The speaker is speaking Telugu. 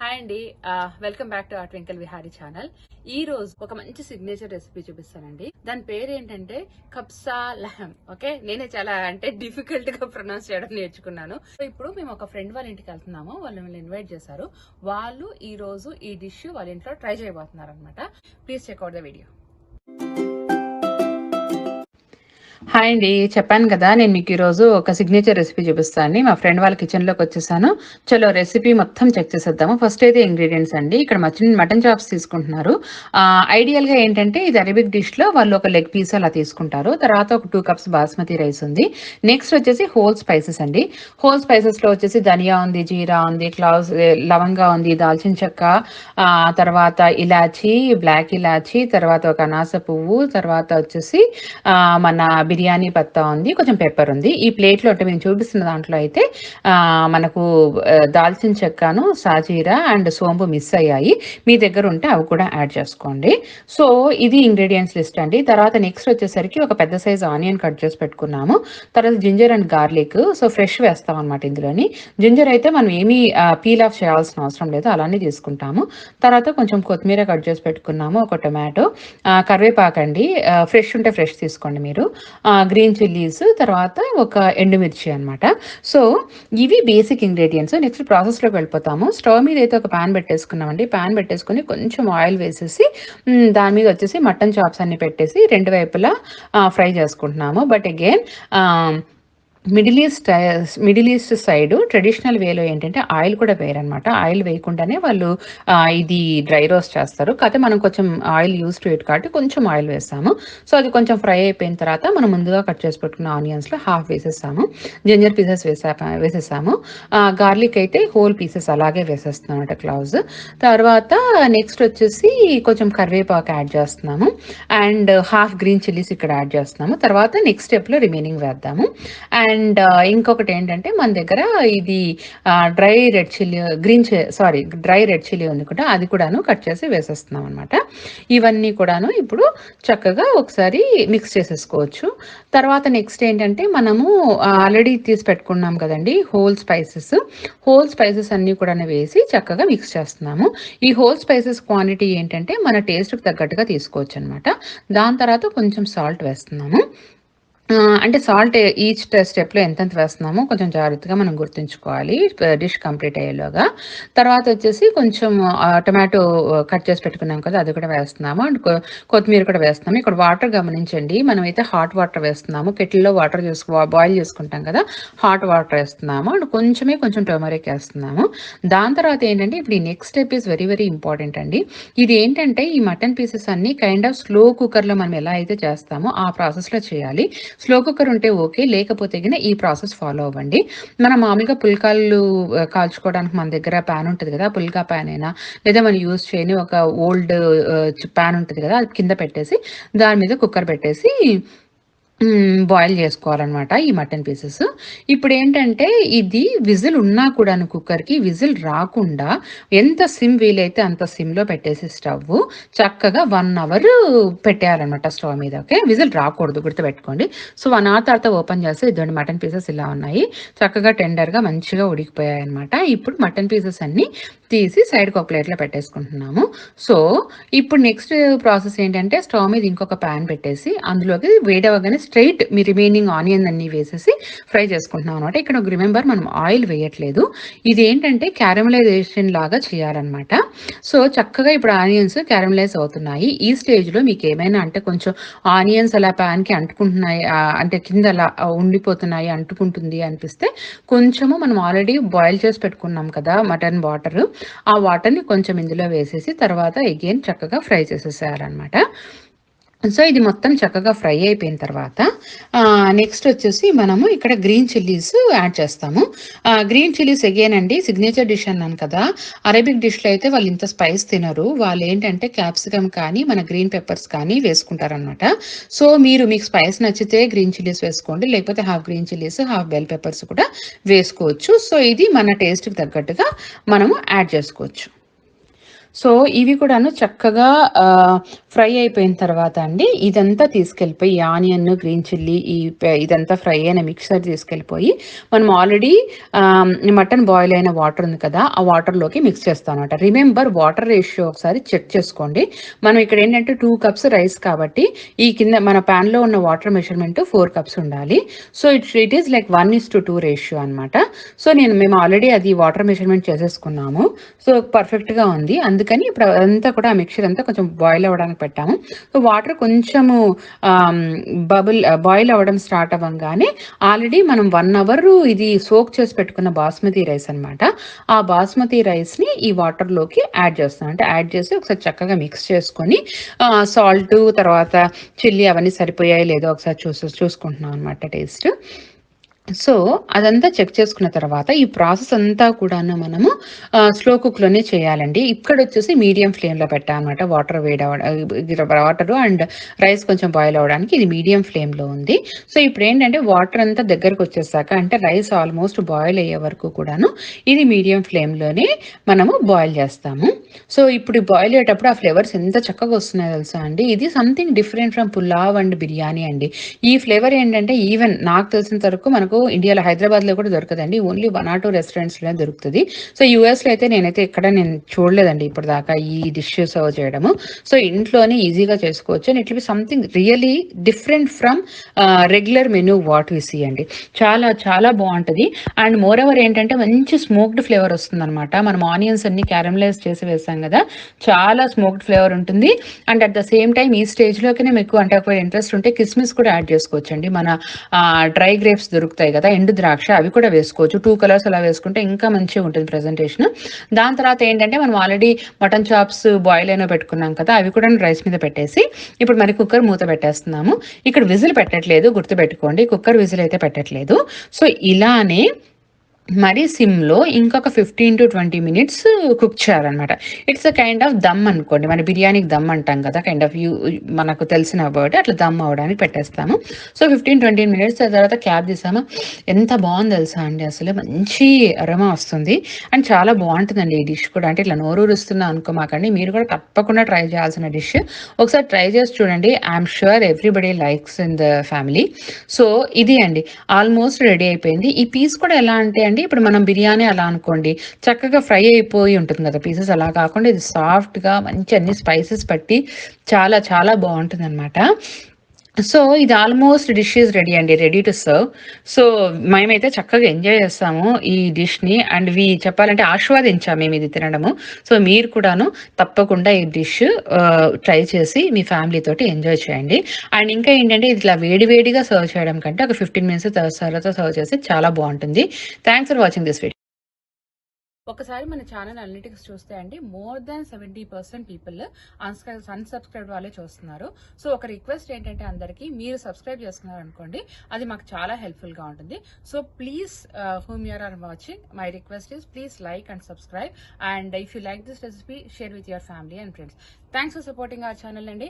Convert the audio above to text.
హాయ్ అండి. Welcome back to twinkle Vihari channel. ఈ రోజు ఒక మంచి సిగ్నేచర్ రెసిపీ చూపిస్తానండి. దాని పేరు ఏంటంటే కబ్సా లహం. ఓకే, నేనే చాలా డిఫికల్ట్ గా ప్రొనౌన్స్ చేయడం నేర్చుకున్నాను. సో ఇప్పుడు మేము ఒక ఫ్రెండ్ వాళ్ళ ఇంటికి వెళ్తున్నాము. వాళ్ళు మిమ్మల్ని ఇన్వైట్ చేశారు. వాళ్ళు ఈ రోజు ఈ డిష్ వాళ్ళ ఇంట్లో ట్రై చేయబోతున్నారు అనమాట. Please checkout the video. Hi అండి, చెప్పాను కదా నేను మీకు ఈరోజు ఒక సిగ్నేచర్ రెసిపీ చూపిస్తాను. మా ఫ్రెండ్ వాళ్ళ కిచెన్లోకి వచ్చేసాను. చలో రెసిపీ మొత్తం చెక్ చేసేద్దాము. ఫస్ట్ అయితే ఇంగ్రీడియంట్స్ అండి. ఇక్కడ మటన్ చాప్స్ తీసుకుంటున్నారు. ఐడియల్గా ఏంటంటే ఇది అరబిక్ డిష్లో వాళ్ళు ఒక లెగ్ పీస్ అలా తీసుకుంటారు. తర్వాత ఒక 2 కప్స్ బాస్మతి రైస్ ఉంది. నెక్స్ట్ వచ్చేసి హోల్ స్పైసెస్ అండి. హోల్ స్పైసెస్లో వచ్చేసి ధనియా ఉంది, జీరా ఉంది, లవంగా ఉంది, దాల్చిన చెక్క, తర్వాత ఇలాచి, బ్లాక్ ఇలాచి, తర్వాత ఒక అనాస పువ్వు, తర్వాత వచ్చేసి మన బిర్యానీ పత్తా ఉంది, కొంచెం పెప్పర్ ఉంది. ఈ ప్లేట్లో అంటే మేము చూపిస్తున్న దాంట్లో అయితే మనకు దాల్చిన చెక్కను, సాజీరా అండ్ సోంపు మిస్ అయ్యాయి. మీ దగ్గర ఉంటే అవి కూడా యాడ్ చేసుకోండి. సో ఇది ఇంగ్రీడియంట్స్ లిస్ట్ అండి. తర్వాత నెక్స్ట్ వచ్చేసరికి ఒక పెద్ద సైజ్ ఆనియన్ కట్ చేసి పెట్టుకున్నాము. తర్వాత ginger and garlic, so fresh వేస్తాం అనమాట ఇందులోని. జింజర్ అయితే మనం ఏమీ పీల్ ఆఫ్ చేయాల్సిన అవసరం లేదు, అలానే తీసుకుంటాము. తర్వాత కొంచెం కొత్తిమీర కట్ చేసి పెట్టుకున్నాము, ఒక టొమాటో, కరివేపాకండి, ఫ్రెష్ ఉంటే ఫ్రెష్ తీసుకోండి మీరు, గ్రీన్ చిల్లీస్, తర్వాత ఒక ఎండుమిర్చి అనమాట. సో ఇవి బేసిక్ ఇంగ్రీడియంట్స్. నెక్స్ట్ ప్రాసెస్లోకి వెళ్ళిపోతాము. స్టవ్ మీద అయితే ఒక ప్యాన్ పెట్టేసుకున్నామండి. ప్యాన్ పెట్టేసుకుని కొంచెం ఆయిల్ వేసేసి దాని మీద వచ్చేసి మటన్ చాప్స్ అన్ని పెట్టేసి రెండు వైపులా ఫ్రై చేసుకుంటున్నాము. But again middle east side traditional వేలో ఏంటంటే ఆయిల్ కూడా వేయరనమాట. ఆయిల్ వేయకుండానే వాళ్ళు ఇది డ్రై రోస్ట్ చేస్తారు. కాకపోతే మనం కొంచెం ఆయిల్ యూస్ టు ఇట్ కాబట్టి కొంచెం ఆయిల్ వేస్తాము. సో అది కొంచెం ఫ్రై అయిపోయిన తర్వాత మనం ముందుగా కట్ చేసి పెట్టుకున్న ఆనియన్స్లో హాఫ్ వేసేసాము. జింజర్ పీసెస్ వేసేసాము. గార్లిక్ అయితే హోల్ పీసెస్ అలాగే వేసేస్తున్నాం అనమాట, క్లౌజ్. తర్వాత నెక్స్ట్ వచ్చేసి కొంచెం కరివేపాకు యాడ్ చేస్తున్నాము అండ్ హాఫ్ గ్రీన్ చిల్లీస్ ఇక్కడ యాడ్ చేస్తున్నాము. తర్వాత నెక్స్ట్ స్టెప్లో రిమైనింగ్ వేద్దాము. అండ్ ఇంకొకటి ఏంటంటే మన దగ్గర ఇది dry red chilli dry red chilli ఉంది కూడా, అది కూడాను కట్ చేసి వేసేస్తున్నాం అనమాట. ఇవన్నీ కూడాను ఇప్పుడు చక్కగా ఒకసారి మిక్స్ చేసేసుకోవచ్చు. తర్వాత నెక్స్ట్ ఏంటంటే మనము ఆల్రెడీ తీసి పెట్టుకున్నాం కదండి హోల్ స్పైసెస్ అన్నీ కూడా వేసి చక్కగా మిక్స్ చేస్తున్నాము. ఈ హోల్ స్పైసెస్ క్వాంటిటీ ఏంటంటే మన టేస్ట్కి తగ్గట్టుగా తీసుకోవచ్చు అనమాట. దాని తర్వాత కొంచెం సాల్ట్ వేస్తున్నాము. అంటే సాల్ట్ ఈచ్ స్టెప్లో ఎంతెంత వేస్తున్నామో కొంచెం జాగ్రత్తగా మనం గుర్తుంచుకోవాలి డిష్ కంప్లీట్ అయ్యేలోగా. తర్వాత వచ్చేసి కొంచెం టొమాటో కట్ చేసి పెట్టుకున్నాం కదా, అది కూడా వేస్తున్నాము. అండ్ కొత్తిమీర కూడా వేస్తున్నాము. ఇక్కడ వాటర్ గమనించండి, మనమైతే హాట్ వాటర్ వేస్తున్నాము. కెటిల్లో వాటర్ బాయిల్ చేసుకుంటాం కదా, హాట్ వాటర్ వేస్తున్నాము. అండ్ కొంచెం టర్మరిక్ వేస్తున్నాము. దాని తర్వాత ఏంటంటే ఇప్పుడు ఈ next step is very very important అండి. ఇది ఏంటంటే ఈ మటన్ పీసెస్ అన్ని కైండ్ ఆఫ్ స్లో కుక్కర్లో మనం ఎలా అయితే చేస్తామో ఆ ప్రాసెస్లో చేయాలి. స్లో కుక్కర్ ఉంటే ఓకే, లేకపోతే గిన ఈ ప్రాసెస్ ఫాలో అవ్వండి. మనం మామూలుగా పుల్కాలు కాల్చుకోవడానికి మన దగ్గర ప్యాన్ ఉంటుంది కదా, పుల్కా ప్యాన్ అయినా లేదా మనం యూజ్ చేయని ఒక ఓల్డ్ ప్యాన్ ఉంటుంది కదా, అది కింద పెట్టేసి దాని మీద కుక్కర్ పెట్టేసి బాయిల్ చేసుకోవాలన్నమాట ఈ మటన్ పీసెస్. ఇప్పుడు ఏంటంటే ఇది విజిల్ ఉన్నా కూడాను కుక్కర్కి విజిల్ రాకుండా ఎంత సిమ్ వీలైతే అంత సిమ్లో పెట్టేసి స్టవ్ చక్కగా 1 అవర్ పెట్టేయాలన్నమాట స్టవ్ మీద. ఓకే, విజిల్ రాకూడదు, గుర్తుపెట్టుకోండి. సో 1 అవర్ తర్వాత ఓపెన్ చేస్తే ఇదండి మటన్ పీసెస్ ఇలా ఉన్నాయి, చక్కగా టెండర్గా మంచిగా ఉడికిపోయాయి అనమాట. ఇప్పుడు మటన్ పీసెస్ అన్ని తీసి సైడ్కి ఒక ప్లేట్లో పెట్టేసుకుంటున్నాము. సో ఇప్పుడు నెక్స్ట్ ప్రాసెస్ ఏంటంటే స్టవ్ మీద ఇంకొక ప్యాన్ పెట్టేసి అందులోకి వేడవగానే స్ట్రైట్ మీ రిమైనింగ్ ఆనియన్ అన్ని వేసేసి ఫ్రై చేసుకుంటున్నాం అనమాట. ఇక్కడ రిమెంబర్ మనం ఆయిల్ వేయట్లేదు, ఇది ఏంటంటే క్యారమలైజేషన్ లాగా చేయాలన్నమాట. సో చక్కగా ఇప్పుడు ఆనియన్స్ క్యారమలైజ్ అవుతున్నాయి. ఈ స్టేజ్లో మీకు ఏమైనా అంటే కొంచెం ఆనియన్స్ అలా ప్యాన్కి అంటుకుంటున్నాయి, అంటే కింద అలా ఉండిపోతున్నాయి, అంటుకుంటుంది అనిపిస్తే కొంచెము మనం ఆల్రెడీ బాయిల్ చేసి పెట్టుకున్నాం కదా మటన్ వాటర్, ఆ వాటర్ని కొంచెం ఇందులో వేసేసి తర్వాత అగైన్ చక్కగా ఫ్రై చేసేసేయాలన్నమాట. సో ఇది మొత్తం చక్కగా ఫ్రై అయిపోయిన తర్వాత నెక్స్ట్ వచ్చేసి మనము ఇక్కడ గ్రీన్ చిల్లీస్ యాడ్ చేస్తాము. గ్రీన్ చిల్లీస్ అగైన్ అండి సిగ్నేచర్ డిష్ అన్నాను కదా, అరబిక్ డిష్లో అయితే వాళ్ళు ఇంత స్పైస్ తినరు. వాళ్ళు ఏంటంటే క్యాప్సికమ్ కానీ మన గ్రీన్ పెప్పర్స్ కానీ వేసుకుంటారనమాట. సో మీకు స్పైస్ నచ్చితే గ్రీన్ చిల్లీస్ వేసుకోండి, లేకపోతే half green chillies half bell peppers కూడా వేసుకోవచ్చు. సో ఇది మన టేస్ట్కి తగ్గట్టుగా మనము యాడ్ చేసుకోవచ్చు. సో ఇవి కూడాను చక్కగా ఫ్రై అయిపోయిన తర్వాత అండి ఇదంతా తీసుకెళ్ళిపోయి ఆనియన్, గ్రీన్ చిల్లీ ఇదంతా ఫ్రై అయిన మిక్సర్ తీసుకెళ్ళిపోయి మనం ఆల్రెడీ మటన్ బాయిల్ అయిన వాటర్ ఉంది కదా, ఆ వాటర్లోకి మిక్స్ చేస్తాం అనమాట. రిమెంబర్ వాటర్ రేషియో ఒకసారి చెక్ చేసుకోండి. మనం ఇక్కడ ఏంటంటే 2 కప్స్ రైస్ కాబట్టి ఈ కింద మన ప్యాన్లో ఉన్న వాటర్ మెజర్మెంట్ 4 కప్స్ ఉండాలి. So it is like 1:2 ratio అనమాట. సో మేము ఆల్రెడీ అది వాటర్ మెజర్మెంట్ చేసేసుకున్నాము. సో పర్ఫెక్ట్గా ఉంది. అందుకని ఇప్పుడు అదంతా కూడా ఆ మిక్చర్ అంతా కొంచెం బాయిల్ అవ్వడానికి పెట్టాము. సో వాటర్ కొంచెము బాయిల్ అవ్వడం స్టార్ట్ అవ్వగానే ఆల్రెడీ మనం 1 అవర్ ఇది సోక్ చేసి పెట్టుకున్న బాస్మతి రైస్ అనమాట. ఆ బాస్మతి రైస్ని ఈ వాటర్లోకి యాడ్ చేస్తాం. అంటే యాడ్ చేసి ఒకసారి చక్కగా మిక్స్ చేసుకొని సాల్ట్ తర్వాత చిల్లీ అవన్నీ సరిపోయాయి లేదో ఒకసారి చూసుకుంటున్నాం అనమాట టేస్ట్. సో అదంతా చెక్ చేసుకున్న తర్వాత ఈ ప్రాసెస్ అంతా కూడాను మనము స్లో కుక్లోనే చేయాలండి. ఇక్కడ వచ్చేసి మీడియం ఫ్లేమ్లో పెట్టామన్నమాట. వాటర్ అండ్ రైస్ కొంచెం బాయిల్ అవ్వడానికి ఇది మీడియం ఫ్లేమ్లో ఉంది. సో ఇప్పుడు ఏంటంటే వాటర్ అంతా దగ్గరకు వచ్చేసాక అంటే రైస్ ఆల్మోస్ట్ బాయిల్ అయ్యే వరకు కూడాను ఇది మీడియం ఫ్లేమ్లోనే మనము బాయిల్ చేస్తాము. సో ఇప్పుడు బాయిల్ అయ్యేటప్పుడు ఆ ఫ్లేవర్స్ ఎంత చక్కగా వస్తున్నాయో తెలుసా అండి. ఇది something different from pulao and biryani అండి. ఈ ఫ్లేవర్ ఏంటంటే ఈవెన్ నాకు తెలిసినంత వరకు మనకు ఇండియాలో హైదరాబాద్లో కూడా దొరకదండి. ఓన్లీ 1 or 2 రెస్టారెంట్స్లోనే దొరుకుతుంది. సో యూఎస్లో అయితే నేనైతే నేను చూడలేదండి ఇప్పుడు దాకా ఈ డిష్ సర్వ్ చేయడము. సో ఇంట్లోనే ఈజీగా చేసుకోవచ్చు and it will be something really different from regular menu what we see అండి. చాలా చాలా బాగుంటుంది. అండ్ మోర్ ఓవర్ ఏంటంటే మంచి స్మోక్డ్ ఫ్లేవర్ వస్తుంది అనమాట. మనం ఆనియన్స్ అన్ని క్యారమలైజ్ చేసి వేసాం కదా, చాలా స్మోక్డ్ ఫ్లేవర్ ఉంటుంది. And at the same time ఈ స్టేజ్లోకి మీకు అంటే ఒక ఇంట్రెస్ట్ ఉంటే కిస్మిస్ కూడా యాడ్ చేసుకోవచ్చు అండి. మన డ్రై గ్రేప్స్ దొరుకుతాయి కదా, ఎండు ద్రాక్ష, అవి కూడా వేసుకోవచ్చు. 2 కలర్స్ అలా వేసుకుంటే ఇంకా మంచిగా ఉంటుంది ప్రెజెంటేషన్. దాని తర్వాత ఏంటంటే మనం ఆల్రెడీ మటన్ చాప్స్ బాయిల్ అయినా పెట్టుకున్నాం కదా, అవి కూడా రైస్ మీద పెట్టేసి ఇప్పుడు మరి కుక్కర్ మూత పెట్టేస్తున్నాము. ఇక్కడ విజిల్ పెట్టట్లేదు, గుర్తుపెట్టుకోండి, కుక్కర్ విజిల్ అయితే పెట్టట్లేదు. సో ఇలానే మరి సిమ్లో ఇంకొక 15 to 20 minutes కుక్ చేయాలన్నమాట. It's a kind of them అనుకోండి. మన బిర్యానీకి దమ్ అంటాం కదా, కైండ్ ఆఫ్ మనకు తెలిసిన వర్డ్, అట్లా దమ్ అవ్వడానికి పెట్టేస్తాము. సో 15-20 minutes తర్వాత క్యాప్ తీసాము. ఎంత బాగుంది తెలుసా అండి, అసలు మంచి అరోమా వస్తుంది అండ్ చాలా బాగుంటుందండి ఈ డిష్ కూడా. అంటే ఇట్లా నోరూరుస్తున్నా అనుకోమాకండి, మీరు కూడా తప్పకుండా ట్రై చేయాల్సిన డిష్. ఒకసారి ట్రై చేసి చూడండి. I'm sure everybody likes in the family. So ఇది అండి ఆల్మోస్ట్ రెడీ అయిపోయింది. ఈ పీస్ కూడా ఎలా అంటే అండి, ఇప్పుడు మనం బిర్యానీ అలా అనుకోండి చక్కగా ఫ్రై అయిపోయి ఉంటుంది కదా పీసెస్, అలా కాకుండా ఇది సాఫ్ట్గా మంచి అన్ని స్పైసెస్ పట్టి చాలా చాలా బాగుంటుంది అనమాట. సో ఇది ఆల్మోస్ట్ డిష్ ఈజ్ రెడీ అండి, రెడీ టు సర్వ్. సో మేమైతే చక్కగా ఎంజాయ్ చేస్తాము ఈ డిష్ని అండ్ చెప్పాలంటే ఆస్వాదించాము మేము ఇది తినడము. సో మీరు కూడాను తప్పకుండా ఈ డిష్ ట్రై చేసి మీ ఫ్యామిలీ తోటి ఎంజాయ్ చేయండి. అండ్ ఇంకా ఏంటంటే ఇట్లా వేడివేడిగా సర్వ్ చేయడం కంటే ఒక 15 minutes తర్వాత సర్వ్ చేసి చాలా బాగుంటుంది. Thanks for watching this video. ఒకసారి మన ఛానల్ అనలిటిక్స్ చూస్తే అండి మోర్ దాన్ 70% పీపుల్ అన్సబ్స్క్రైబ్ వాళ్ళే చూస్తున్నారు. సో ఒక రిక్వెస్ట్ ఏంటంటే అందరికీ మీరు సబ్స్క్రైబ్ చేసుకున్నారు అనుకోండి, అది మాకు చాలా హెల్ప్ఫుల్ గా ఉంటుంది. So please whom your are watching, my request is please like and subscribe. And if you like this recipe, share with your family and friends. Thanks for supporting our channel అండి.